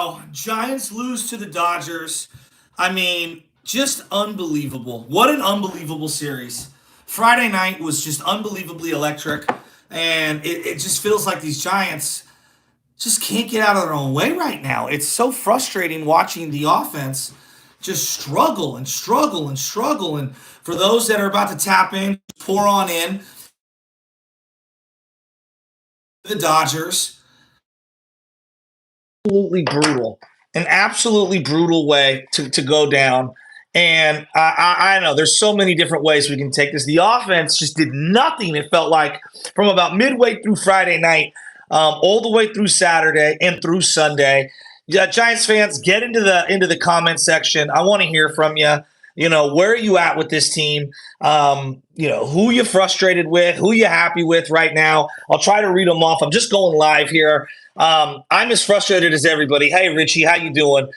Wow. Giants lose to the Dodgers. I mean, just unbelievable. What an unbelievable series. Friday night was just unbelievably electric. And it just feels like these Giants just can't get out of their own way right now. It's so frustrating watching the offense just struggle and struggle and struggle. And for those that are about to tap in, pour on in the Dodgers. Absolutely brutal way to go down. And I know there's so many different ways we can take this. The offense just did nothing. It felt like from about midway through Friday night, all the way through Saturday and through Sunday. Yeah, Giants fans, get into the comment section. I want to hear from you. Where are you at with this team? Who you frustrated with, who you happy with right now. I'll try to read them off. I'm just going live here. I'm as frustrated as everybody. Hey, Richie, how you doing?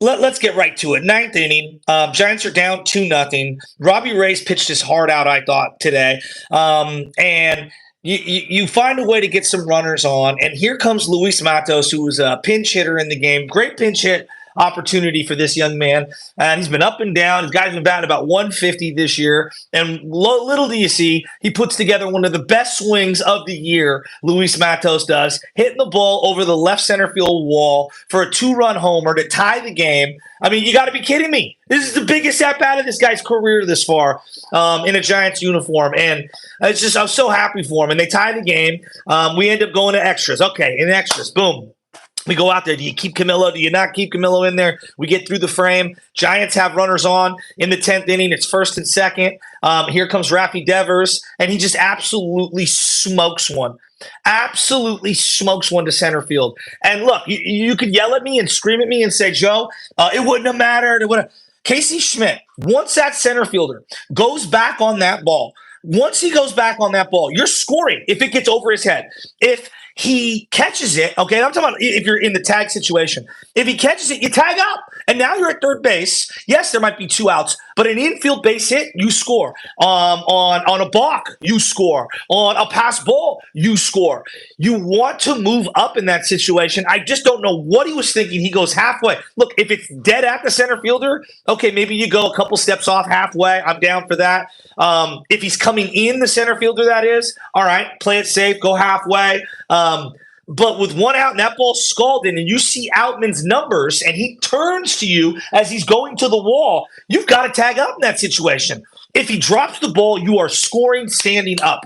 Let's get right to it. Ninth inning. Giants are down 2-0. Robbie Reyes pitched his heart out, I thought, today. And you find a way to get some runners on. And here comes Luis Matos, who was a pinch hitter in the game. Great pinch hit opportunity for this young man. And he's been up and down. His guy's been batting about 150 this year. And little do you see, he puts together one of the best swings of the year, Luis Matos does, hitting the ball over the left center field wall for a 2-run homer to tie the game. I mean, you got to be kidding me. This is the biggest at-bat of this guy's career this far in a Giants uniform. And I'm so happy for him. And they tie the game. We end up going to extras. Okay, in extras, boom. We go out there. Do you keep Camilo? Do you not keep Camilo in there? We get through the frame. Giants have runners on in the 10th inning. It's first and second. Here comes Rafi Devers, and he just absolutely smokes one. Absolutely smokes one to center field. And look, you could yell at me and scream at me and say, Joe, it wouldn't have mattered. Casey Schmidt, once that center fielder goes back on that ball, you're scoring if it gets over his head. If he catches it, okay, I'm talking about if you're in the tag situation. If he catches it, you tag up. And now you're at third base. Yes, there might be 2 outs, but an infield base hit, you score. On a balk, you score. On a pass ball, you score. You want to move up in that situation. I just don't know what he was thinking. He goes halfway. Look, if it's dead at the center fielder, okay, maybe you go a couple steps off halfway. I'm down for that. If he's coming in the center fielder, that is, all right, play it safe, go halfway. But with 1 out and that ball scalded, and you see Outman's numbers, and he turns to you as he's going to the wall, you've got to tag up in that situation. If he drops the ball, you are scoring standing up.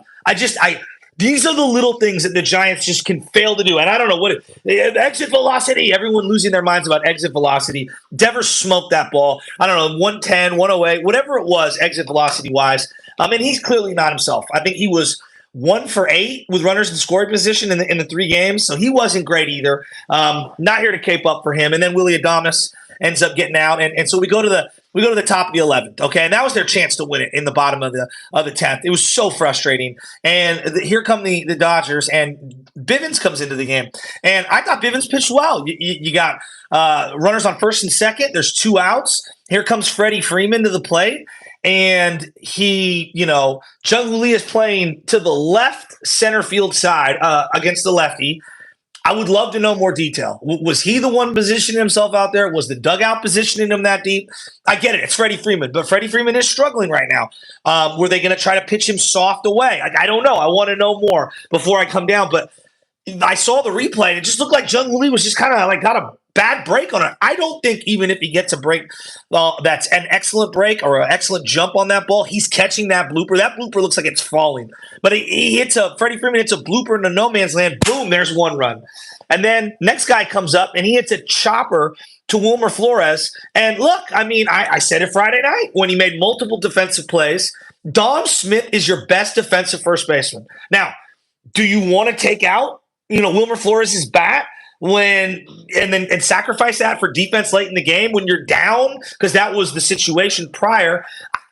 These are the little things that the Giants just can fail to do. And I don't know exit velocity, everyone losing their minds about exit velocity. Devers smoked that ball. I don't know, 110, 108, whatever it was, exit velocity-wise. And he's clearly not himself. I think he was 1 for 8 with runners in scoring position in the 3 games, so he wasn't great either. Not here to cape up for him. And then Willy Adames ends up getting out, and so we go to the top of the 11th. Okay, and that was their chance to win it in the bottom of the 10th. It was so frustrating. And here come the Dodgers, and Bivens comes into the game, and I thought Bivens pitched well. You got runners on first and second. There's 2 outs. Here comes Freddie Freeman to the plate. And Jung Lee is playing to the left center field side against the lefty. I would love to know more detail. Was he the one positioning himself out there? Was the dugout positioning him that deep? I get it. It's Freddie Freeman, but Freddie Freeman is struggling right now. Were they going to try to pitch him soft away? I don't know. I want to know more before I come down. But I saw the replay, and it just looked like Jung Lee was just kind of like got a bad break on it. I don't think even if he gets a break, that's an excellent break or an excellent jump on that ball, he's catching that blooper. That blooper looks like it's falling. But Freddie Freeman hits a blooper into no man's land. Boom, there's 1 run. And then next guy comes up, and he hits a chopper to Wilmer Flores. And look, I mean, I said it Friday night when he made multiple defensive plays. Dom Smith is your best defensive first baseman. Now, do you want to take out, Wilmer Flores' bat and sacrifice that for defense late in the game when you're down? Because that was the situation prior.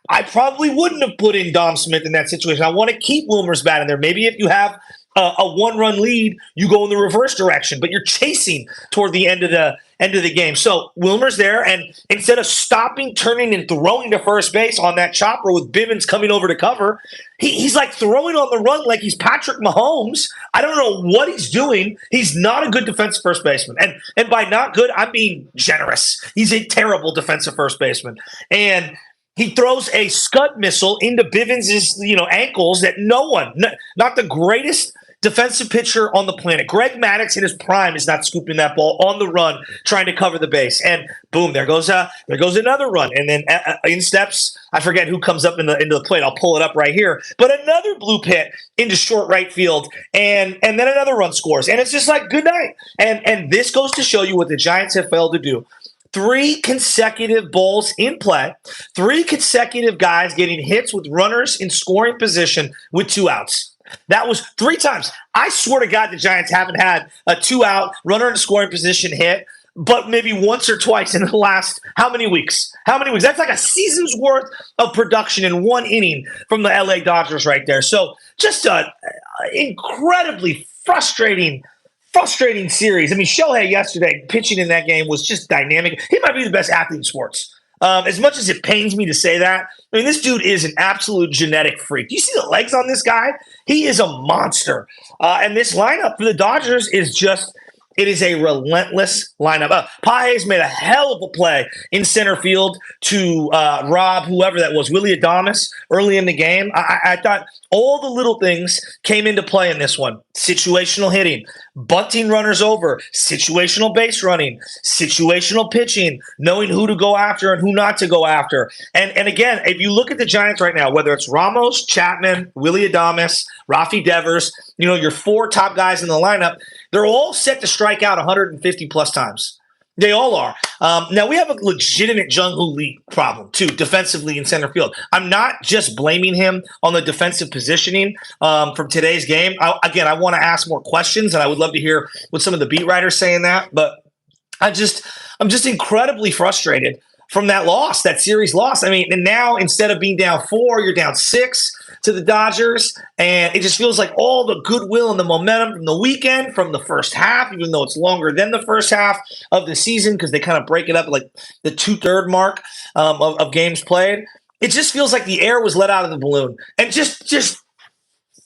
I probably wouldn't have put in Dom Smith in that situation. I want to keep Wilmer's bat in there. Maybe if you have a one-run lead, you go in the reverse direction, but you're chasing toward the end of the game. So Wilmer's there, and instead of stopping, turning, and throwing to first base on that chopper with Bivens coming over to cover, he's like throwing on the run like he's Patrick Mahomes. I don't know what he's doing. He's not a good defensive first baseman, and by not good, I'm being generous. He's a terrible defensive first baseman, and he throws a scud missile into Bivens' ankles that not the greatest defensive pitcher on the planet. Greg Maddux in his prime is not scooping that ball on the run, trying to cover the base. And boom, there goes another run. And then in steps, I forget who comes up into the plate. I'll pull it up right here. But another blue pit into short right field, and then another run scores. And it's just like, good night. And this goes to show you what the Giants have failed to do. 3 consecutive balls in play, 3 consecutive guys getting hits with runners in scoring position with 2 outs. That was 3 times. I swear to God, the Giants haven't had a 2-out runner in scoring position hit, but maybe once or twice in the last how many weeks? That's like a season's worth of production in 1 inning from the LA Dodgers right there. So just an incredibly frustrating series. I mean, Shohei yesterday pitching in that game was just dynamic. He might be the best athlete in sports. As much as it pains me to say that, I mean, this dude is an absolute genetic freak. Do you see the legs on this guy? He is a monster. And this lineup for the Dodgers is just, it is a relentless lineup. Pages made a hell of a play in center field to rob whoever that was, Willy Adames, early in the game. I thought all the little things came into play in this one. Situational hitting, bunting runners over, situational base running, situational pitching, knowing who to go after and who not to go after. And again, if you look at the Giants right now, whether it's Ramos, Chapman, Willy Adames, Rafi Devers, your 4 top guys in the lineup, they're all set to strike out 150 plus times. They all are. Now, we have a legitimate Jung-Hoo Lee problem, too, defensively in center field. I'm not just blaming him on the defensive positioning from today's game. I want to ask more questions, and I would love to hear what some of the beat writers say in that. But I'm just incredibly frustrated from that series loss. I mean, and now instead of being down 4, you're down 6 to the Dodgers, and it just feels like all the goodwill and the momentum from the weekend, from the first half, even though it's longer than the first half of the season because they kind of break it up like the 2/3 mark of games played. It just feels like the air was let out of the balloon, and just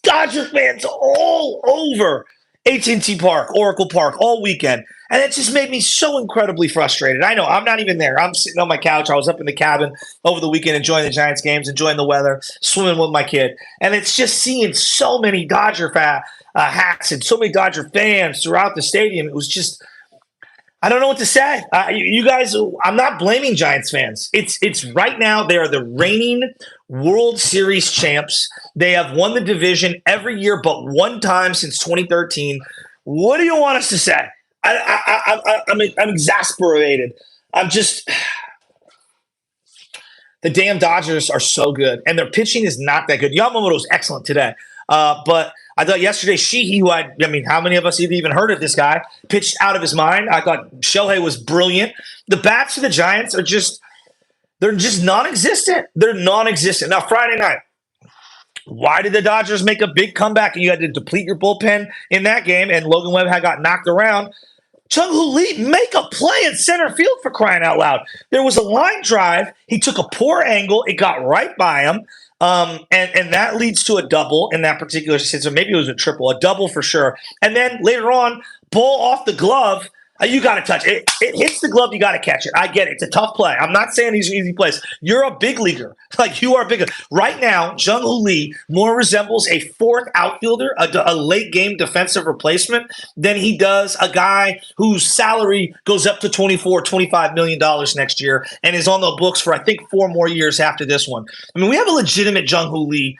Dodger fans all over AT&T Park, Oracle Park all weekend. And it just made me so incredibly frustrated. I know, I'm not even there. I'm sitting on my couch. I was up in the cabin over the weekend enjoying the Giants games, enjoying the weather, swimming with my kid. And it's just seeing so many Dodger hats and so many Dodger fans throughout the stadium. It was just, I don't know what to say. You guys, I'm not blaming Giants fans. It's right now, they are the reigning World Series champs. They have won the division every year but one time since 2013. What do you want us to say? I'm exasperated. The damn Dodgers are so good, and their pitching is not that good. Yamamoto was excellent today, but I thought yesterday Sheehy, how many of us have even heard of this guy, pitched out of his mind. I thought Shohei was brilliant. The bats for the Giants they're just non-existent. They're non-existent. Now, Friday night, why did the Dodgers make a big comeback and you had to deplete your bullpen in that game and Logan Webb had got knocked around? Jung-Hoo Lee, make a play in center field for crying out loud. There was a line drive. He took a poor angle. It got right by him. And that leads to a double in that particular situation. Maybe it was a triple, a double for sure. And then later on, ball off the glove. You got to touch it. It hits the glove. You got to catch it. I get it. It's a tough play. I'm not saying these are easy plays. You're a big leaguer. Like, you are bigger. Right now, Jung-Hoo Lee more resembles a 4th outfielder, a late game defensive replacement, than he does a guy whose salary goes up to $25 million next year and is on the books for, I think, 4 more years after this one. I mean, we have a legitimate Jung-Hoo Lee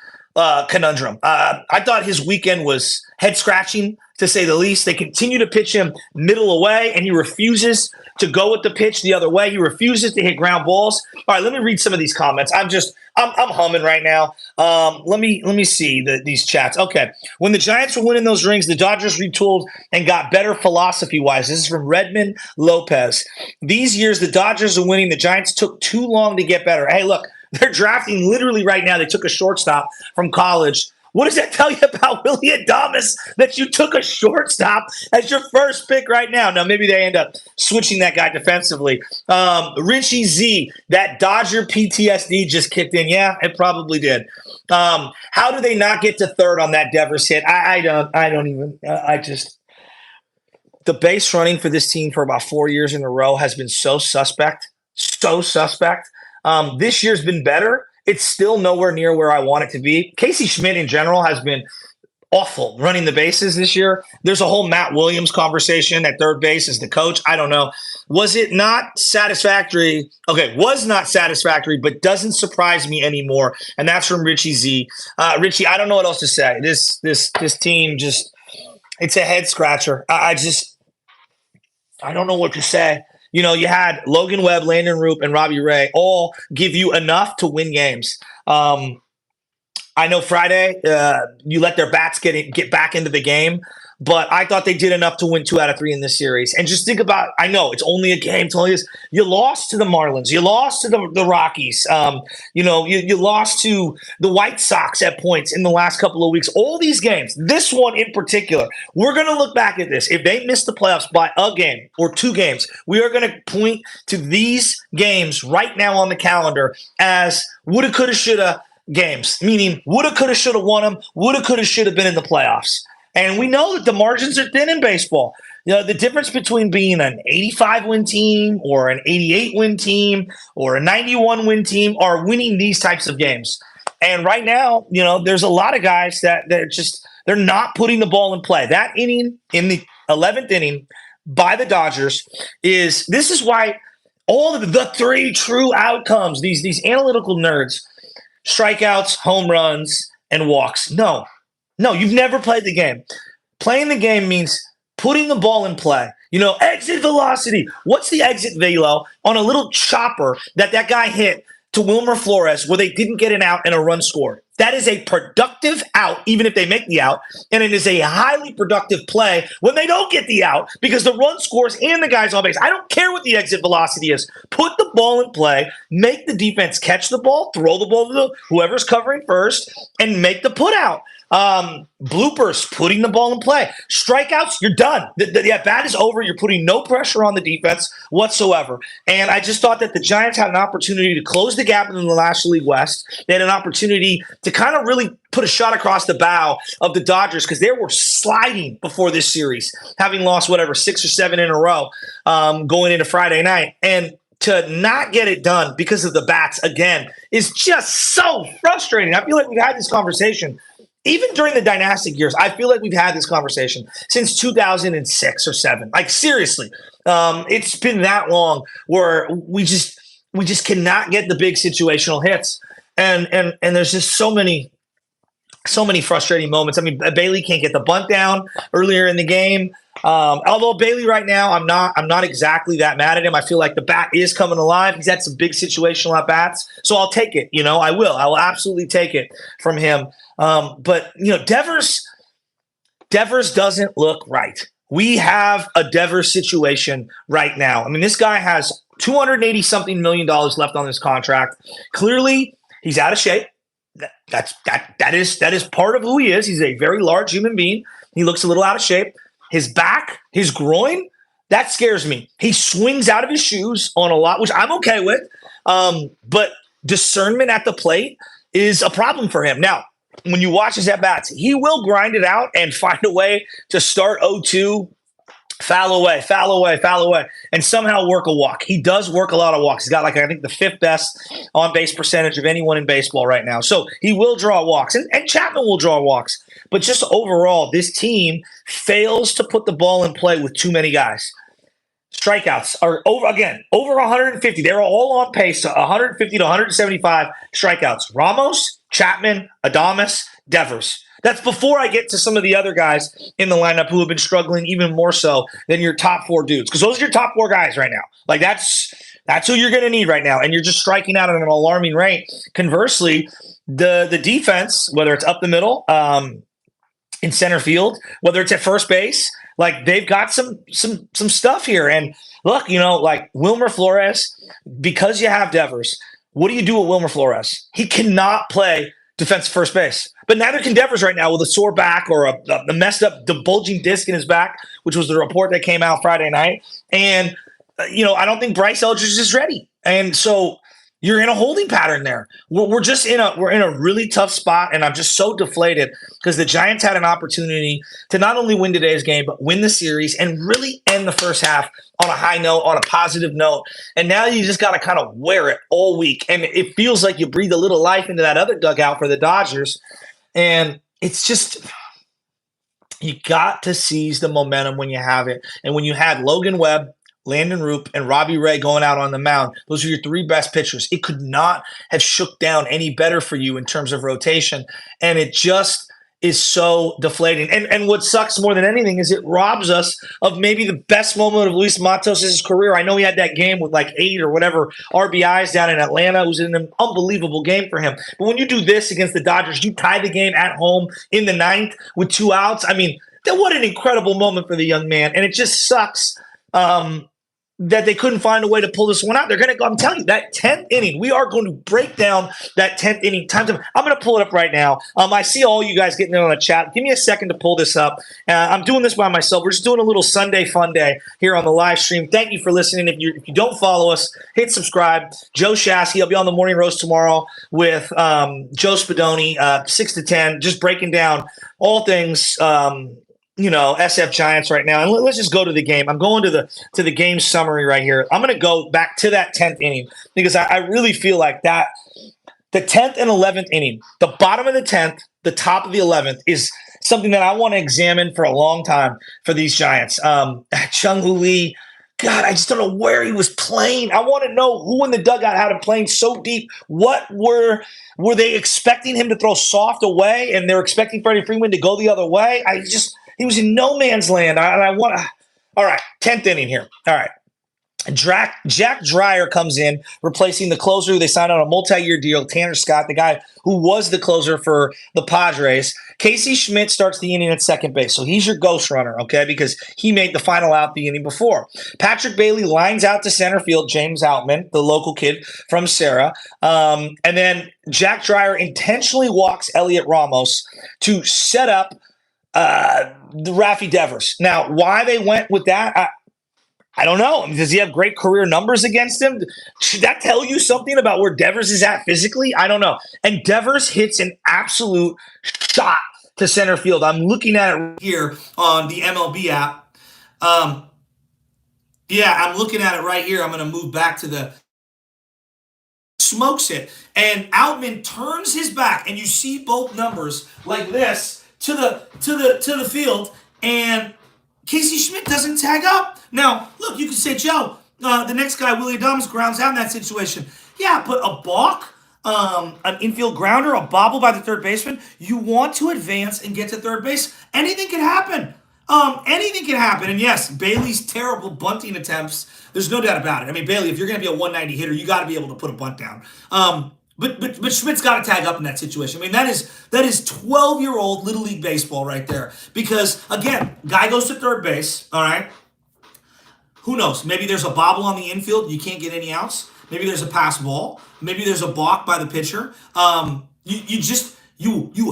conundrum. I thought his weekend was head-scratching, to say the least. They continue to pitch him middle away, and he refuses to go with the pitch the other way. He refuses to hit ground balls. All right, let me read some of these comments. I'm humming right now. Let me see these chats. Okay. When the Giants were winning those rings, the Dodgers retooled and got better philosophy-wise. This is from Redmond Lopez. These years, the Dodgers are winning. The Giants took too long to get better. Hey, look, they're drafting literally right now. They took a shortstop from college What does that tell you about Willie Adames that you took a shortstop as your first pick right now? Now, maybe they end up switching that guy defensively. Richie Z, that Dodger PTSD just kicked in. Yeah, it probably did. How do they not get to third on that Devers hit? I just the base running for this team for about 4 years in a row has been so suspect, so suspect. This year's been better. It's still nowhere near where I want it to be. Casey Schmidt in general has been awful running the bases this year. There's a whole Matt Williams conversation at third base as the coach. I don't know. Was it not satisfactory? Okay, was not satisfactory, but doesn't surprise me anymore. And that's from Richie Z. Richie, I don't know what else to say. This team just, it's a head scratcher. I don't know what to say. You know, you had Logan Webb, Landon Roop, and Robbie Ray all give you enough to win games. I know Friday you let their bats get back into the game, but I thought they did enough to win 2 out of 3 in this series. And just think about, I know it's only a game, it's only this. You lost to the Marlins, you lost to the Rockies, you lost to the White Sox at points in the last couple of weeks. All these games, this one in particular, we're going to look back at this. If they miss the playoffs by a game or 2 games, we are going to point to these games right now on the calendar as woulda, coulda, shoulda games, meaning woulda, coulda, shoulda won them, woulda, coulda, shoulda been in the playoffs. And we know that the margins are thin in baseball. You know, the difference between being an 85-win team or an 88-win team or a 91-win team are winning these types of games. And right now, you know, there's a lot of guys that they're not putting the ball in play. That inning in the 11th inning by the Dodgers this is why all of the 3 true outcomes, these analytical nerds, strikeouts, home runs, and walks. No, you've never played the game. Playing the game means putting the ball in play. You know, exit velocity. What's the exit velo on a little chopper that guy hit to Wilmer Flores where they didn't get an out and a run scored? That is a productive out, even if they make the out, and it is a highly productive play when they don't get the out because the run scores and the guy's on base. I don't care what the exit velocity is. Put the ball in play, make the defense catch the ball, throw the ball to whoever's covering first, and make the put out. Bloopers, putting the ball in play. Strikeouts, you're done. The at-bat is over. You're putting no pressure on the defense whatsoever. And I just thought that the Giants had an opportunity to close the gap in the National League West. They had an opportunity to kind of really put a shot across the bow of the Dodgers because they were sliding before this series, having lost 6 or 7 in a row going into Friday night. And to not get it done because of the bats, again, is just so frustrating. I feel like we've had this conversation even during the dynastic years. I feel like we've had this conversation since 2006 or 7. Like, seriously, it's been that long where we just cannot get the big situational hits. And there's just so many frustrating moments. I mean, Bailey can't get the bunt down earlier in the game. Although Bailey right now, I'm not exactly that mad at him. I feel like the bat is coming alive. He's had some big situational at bats, so I'll take it. You know, I will absolutely take it from him. But you know, Devers doesn't look right. We have a Devers situation right now. I mean, this guy has $280-something million left on this contract. Clearly, he's out of shape. That is part of who he is. He's a very large human being. He looks a little out of shape. His back, his groin, that scares me. He swings out of his shoes on a lot, which I'm okay with. But discernment at the plate is a problem for him. Now, when you watch his at-bats, he will grind it out and find a way to start 0-2, foul away, and somehow work a walk. He does work a lot of walks. He's got, I think, the 5th best on-base percentage of anyone in baseball right now. So he will draw walks, and Chapman will draw walks. But just overall, this team fails to put the ball in play with too many guys. Strikeouts are over 150. They're all on pace to 150 to 175 strikeouts. Ramos, Chapman, Adames, Devers. That's before I get to some of the other guys in the lineup who have been struggling even more so than your top 4 dudes. Because those are your top 4 guys right now. Like, that's who you're going to need right now. And you're just striking out at an alarming rate. Conversely, the defense, whether it's up the middle, in center field, whether it's at first base, like, they've got some stuff here. And look, you know, like Wilmer Flores, because you have Devers, what do you do with Wilmer Flores? He cannot play defensive first base. But neither can Devers right now with a sore back or a messed up, the bulging disc in his back, which was the report that came out Friday night. And, I don't think Bryce Eldridge is ready. And so you're in a holding pattern there. We're just we're in a really tough spot, and I'm just so deflated because the Giants had an opportunity to not only win today's game, but win the series and really end the first half on a high note, on a positive note. And now you just got to kind of wear it all week. And it feels like you breathe a little life into that other dugout for the Dodgers. And it's just, you got to seize the momentum when you have it. And when you had Logan Webb, Landon Roop, and Robbie Ray going out on the mound, those are your three best pitchers. It could not have shook down any better for you in terms of rotation. And it just is so deflating. And what sucks more than anything is it robs us of maybe the best moment of Luis Matos' career. I know he had that game with like 8 or whatever RBIs down in Atlanta. It was an unbelievable game for him. But when you do this against the Dodgers, you tie the game at home in the 9th with 2 outs. I mean, what an incredible moment for the young man. And it just sucks that they couldn't find a way to pull this one out. They're going to go, I'm telling you, that 10th inning, we are going to break down that 10th inning time. I'm going to pull it up right now. I see all you guys getting in on the chat. Give me a second to pull this up. I'm doing this by myself. We're just doing a little Sunday fun day here on the live stream. Thank you for listening. If you don't follow us, hit subscribe. Joe Shasky, I'll be on the Morning Roast tomorrow with Joe Spadoni, 6 to 10, just breaking down all things SF Giants right now. And let's just go to the game. I'm going to the game summary right here. I'm going to go back to that 10th inning because I really feel like that the 10th and 11th inning, the bottom of the 10th, the top of the 11th is something that I want to examine for a long time for these Giants. Chung-Hoo Lee, God, I just don't know where he was playing. I want to know who in the dugout had him playing so deep. What were they expecting him to throw soft away, and they're expecting Freddie Freeman to go the other way? He was in no man's land. All right, 10th inning here. All right. Jack Dreyer comes in, replacing the closer who they signed on a multi-year deal, Tanner Scott, the guy who was the closer for the Padres. Casey Schmidt starts the inning at second base, so he's your ghost runner, okay, because he made the final out the inning before. Patrick Bailey lines out to center field, James Outman, the local kid from Sarah. And then Jack Dreyer intentionally walks Elliot Ramos to set up the Rafi Devers. Now, why they went with that, I don't know. Does he have great career numbers against him? Should that tell you something about where Devers is at physically? I don't know. And Devers hits an absolute shot to center field. I'm looking at it here on the MLB app. I'm looking at it right here. I'm going to move back to the smokes it. And Outman turns his back, and you see both numbers like this to the field, and Casey Schmidt doesn't tag up. Now, look, you could say, Joe, the next guy, Willie Adames, grounds out in that situation. Yeah, but a balk, an infield grounder, a bobble by the third baseman, you want to advance and get to third base. Anything can happen. Anything can happen. And yes, Bailey's terrible bunting attempts, there's no doubt about it. I mean, Bailey, if you're going to be a 190 hitter, you got to be able to put a bunt down. But Schmidt's got to tag up in that situation. I mean, that is 12-year-old Little League baseball right there. Because, again, guy goes to third base, all right? Who knows? Maybe there's a bobble on the infield. You can't get any outs. Maybe there's a pass ball. Maybe there's a balk by the pitcher. You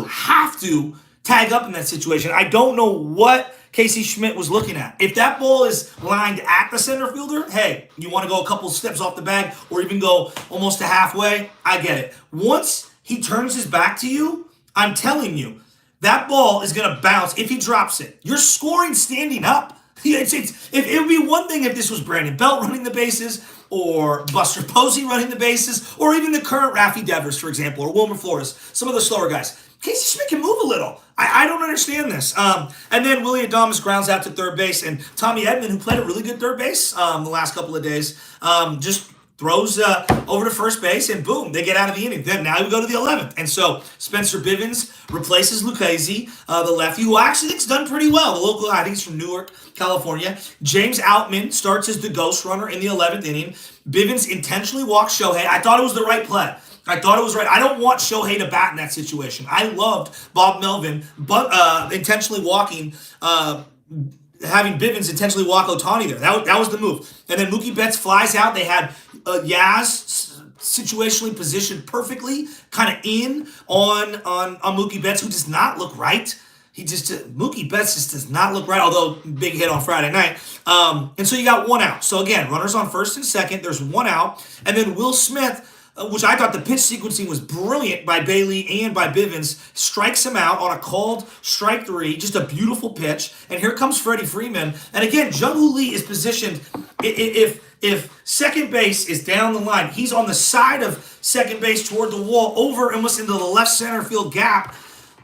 have to tag up in that situation. I don't know what Casey Schmidt was looking at. If that ball is lined at the center fielder, hey, you want to go a couple steps off the bag or even go almost to halfway, I get it. Once he turns his back to you, I'm telling you, that ball is going to bounce if he drops it. You're scoring standing up. It would be one thing if this was Brandon Belt running the bases or Buster Posey running the bases or even the current Rafi Devers, for example, or Wilmer Flores, some of the slower guys. Casey Schmidt can move a little. I don't understand this. And then Willie Adames grounds out to third base, and Tommy Edman, who played a really good third base the last couple of days, just throws over to first base, and boom, they get out of the inning. Then now we go to the 11th. And so Spencer Bivens replaces Lucchesi, the lefty, who I actually think's done pretty well. The local, I think he's from Newark, California. James Outman starts as the ghost runner in the 11th inning. Bivens intentionally walks Shohei. I thought it was the right play. I thought it was right. I don't want Shohei to bat in that situation. I loved Bob Melvin, but intentionally walking, having Bivens intentionally walk Ohtani there. That was the move. And then Mookie Betts flies out. They had Yaz situationally positioned perfectly, kind of in on Mookie Betts, who does not look right. Mookie Betts just does not look right, although big hit on Friday night. And so you got one out. So again, runners on first and second. There's one out. And then Will Smith, which I thought the pitch sequencing was brilliant by Bailey and by Bivens, strikes him out on a called strike three. Just a beautiful pitch. And here comes Freddie Freeman. And again, Jung-Hoo Lee is positioned, if second base is down the line, he's on the side of second base toward the wall, over almost into the left center field gap.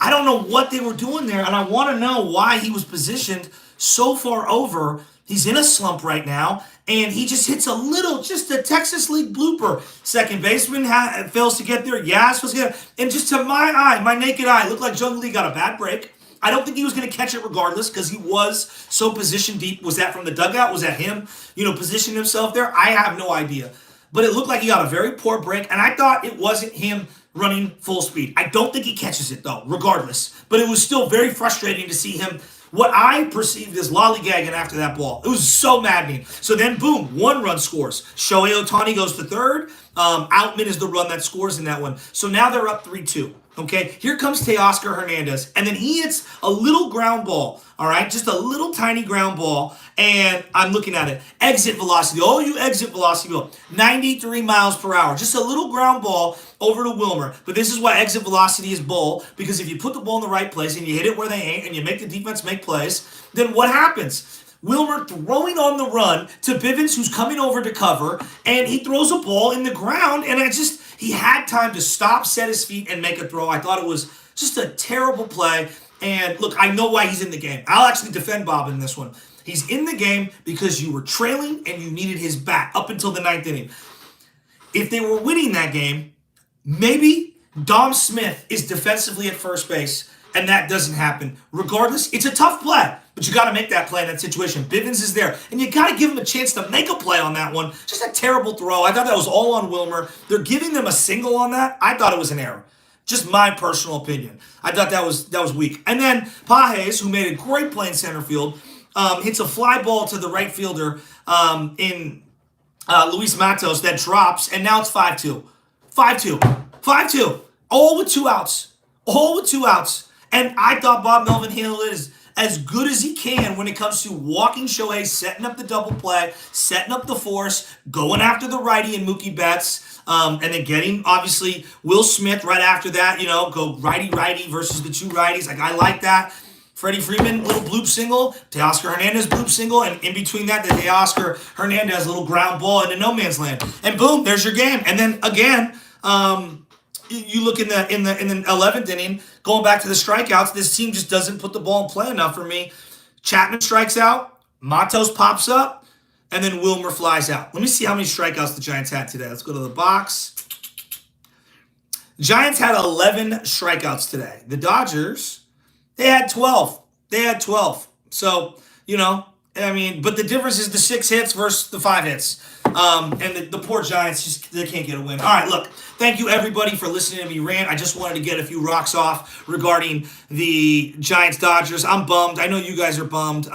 I don't know what they were doing there, and I want to know why he was positioned so far over. He's in a slump right now, and he just hits just a Texas League blooper. Second baseman fails to get there. Yaz was going to, and just to my naked eye, it looked like Jung Lee got a bad break. I don't think he was going to catch it regardless because he was so positioned deep. Was that from the dugout? Was that him, positioning himself there? I have no idea. But it looked like he got a very poor break, and I thought it wasn't him running full speed. I don't think he catches it, though, regardless. But it was still very frustrating to see him, what I perceived as lollygagging after that ball. It was so maddening. So then, boom, one run scores. Shohei Ohtani goes to third. Outman is the run that scores in that one. So now they're up 3-2. Okay, here comes Teoscar Hernandez, and then he hits a little ground ball, all right? Just a little tiny ground ball, and I'm looking at it. Exit velocity. Oh, you exit velocity. 93 miles per hour. Just a little ground ball over to Wilmer. But this is why exit velocity is bull, because if you put the ball in the right place and you hit it where they ain't and you make the defense make plays, then what happens? Wilmer throwing on the run to Bivens, who's coming over to cover, and he throws a ball in the ground, and he had time to stop, set his feet, and make a throw. I thought it was just a terrible play, and look, I know why he's in the game. I'll actually defend Bob in this one. He's in the game because you were trailing and you needed his bat up until the ninth inning. If they were winning that game, maybe Dom Smith is defensively at first base, and that doesn't happen. Regardless, it's a tough play, but you got to make that play in that situation. Bivens is there, and you got to give him a chance to make a play on that one. Just a terrible throw. I thought that was all on Wilmer. They're giving them a single on that. I thought it was an error. Just my personal opinion. I thought that was weak. And then Pages, who made a great play in center field, hits a fly ball to the right fielder in Luis Matos that drops, and now it's 5-2. 5-2. 5-2. All with two outs. And I thought Bob Melvin handled it as good as he can when it comes to walking Shohei, setting up the double play, setting up the force, going after the righty and Mookie Betts, and then getting, obviously, Will Smith right after that, go righty-righty versus the two righties. Like, I like that. Freddie Freeman, little bloop single. Teoscar Hernandez, bloop single. And in between that, the Teoscar Hernandez, little ground ball into no man's land. And boom, there's your game. And then, again, you look in the 11th inning, going back to the strikeouts, this team just doesn't put the ball in play enough for me. Chapman strikes out, Matos pops up, and then Wilmer flies out. Let me see how many strikeouts the Giants had today. Let's go to the box. Giants had 11 strikeouts today. The Dodgers, they had 12. So, but the difference is the 6 hits versus the 5 hits. And the poor Giants, they can't get a win. All right, look, thank you everybody for listening to me rant. I just wanted to get a few rocks off regarding the Giants-Dodgers. I'm bummed. I know you guys are bummed.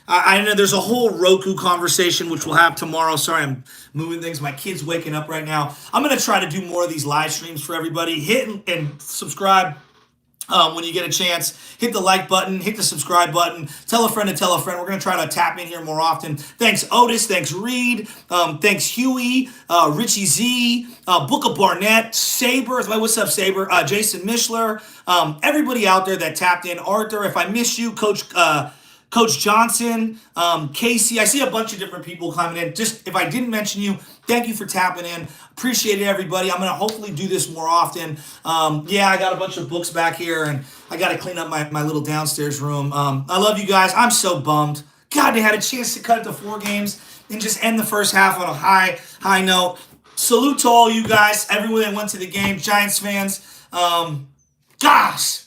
I know there's a whole Roku conversation, which we'll have tomorrow. Sorry, I'm moving things. My kid's waking up right now. I'm going to try to do more of these live streams for everybody. Hit and subscribe. When you get a chance, hit the like button, hit the subscribe button, tell a friend to tell a friend. We're going to try to tap in here more often. Thanks, Otis. Thanks, Reed. Thanks, Huey, Richie Z, Booker Barnett, Saber. What's up, Saber? Jason Mishler. Everybody out there that tapped in. Arthur, if I miss you, Coach Johnson, Casey. I see a bunch of different people coming in. Just if I didn't mention you, thank you for tapping in. Appreciate it, everybody. I'm going to hopefully do this more often. I got a bunch of books back here, and I got to clean up my little downstairs room. I love you guys. I'm so bummed. God, they had a chance to cut it to 4 games and just end the first half on a high note. Salute to all you guys, everyone that went to the game, Giants fans. Gosh.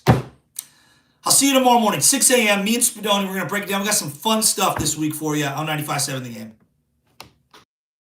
I'll see you tomorrow morning, 6 a.m. Me and Spadoni, we're going to break it down. We got some fun stuff this week for you on 95.7 The Game.